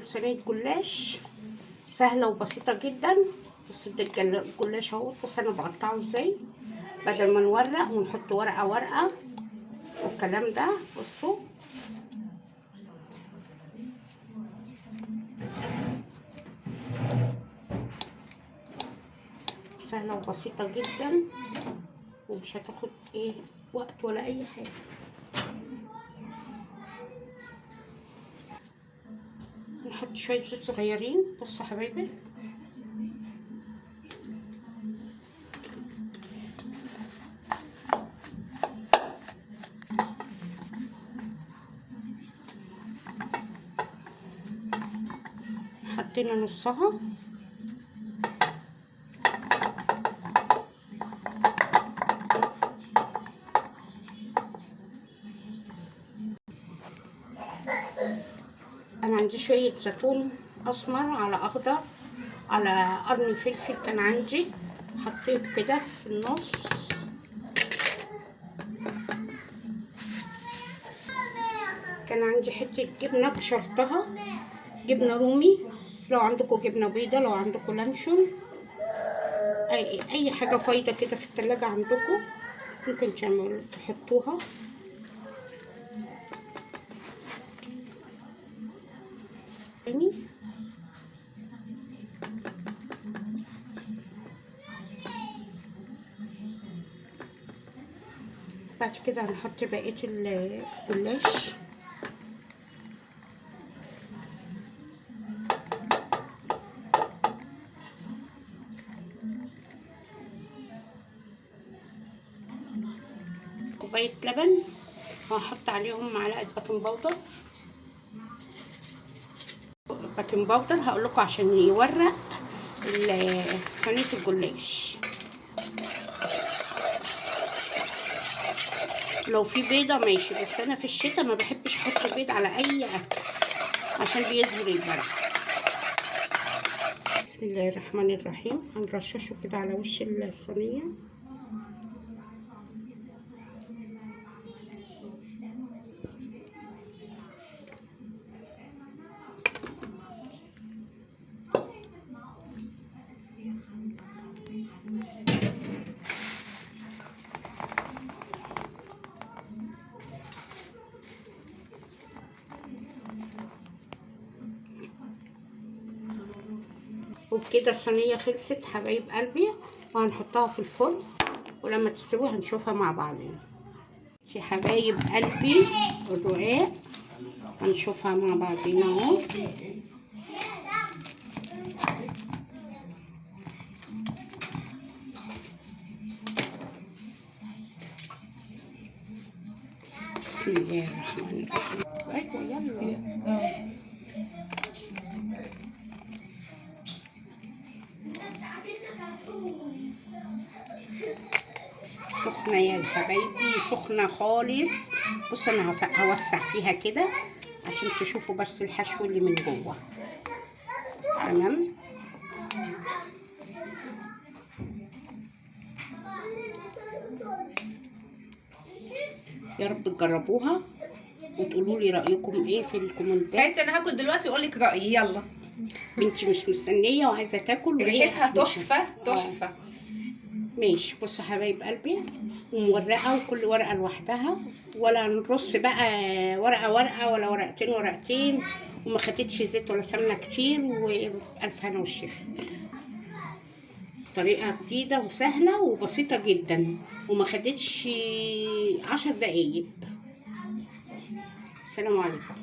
هنعمل صينية جلاش سهلة وبسيطة جدا. بصوا ده الجلاش اهو. بص انا بقطعه ازاي بدل ما نورق ونحط ورقة ورقة والكلام ده. بصوا سهلة وبسيطة جدا ومش هتاخد وقت ولا اي حاجة. نحط شوية زيت صغيرين. بصوا حبايبي حطينا نصها. انا عندي شويه زيتون اسمر على اخضر على قرن فلفل كان عندي، حطيت كده في النص. كان عندي حته جبنه بشرطها جبنه رومي، لو عندكم جبنه بيضه، لو عندكم لانشون، اي حاجه فايده كده في التلاجة عندكم ممكن تعملوا تحطوها. بعد كده هنحط بقيه الجلاش. كوبايه لبن وهحط عليهم معلقه بيكنج باودر هقول لكم عشان يورق صينيه الجلاش. لو في بيضه ماشي، بس انا في الشتاء ما بحبش احط بيض على اي اكل عشان بيظهر البرد. بسم الله الرحمن الرحيم. هنرششه كده على وش الصينيه. وبكده الصينيه خلصت حبايب قلبي، وهنحطها في الفرن ولما تستوي هنشوفها مع بعضنا. يا حبايب قلبي الرقاق هنشوفها مع بعضنا اهو. بسم الله الرحمن الرحيم. ايوه يلا. سخنه يا حبايبي، سخنه خالص. بصوا انا هوسع فيها كده عشان تشوفوا بس الحشو اللي من جوه. تمام. يا رب تجربوها وتقولوا لي رايكم ايه في الكومنتات. انت انا هاكل دلوقتي واقول لك رايي. يلا. بنتي مش مستنيه وعايزه تاكل ريحتها تحفه تحفه. ماشي. بصوا حبايب قلبي ومورقه وكل ورقه لوحدها، ولا نرص بقى ورقه ورقه ولا ورقتين ورقتين، وما خدتش زيت ولا سمنه كتير. والف هنا والشفا. طريقه جديده وسهله وبسيطه جدا وما خدتش 10 دقايق. السلام عليكم.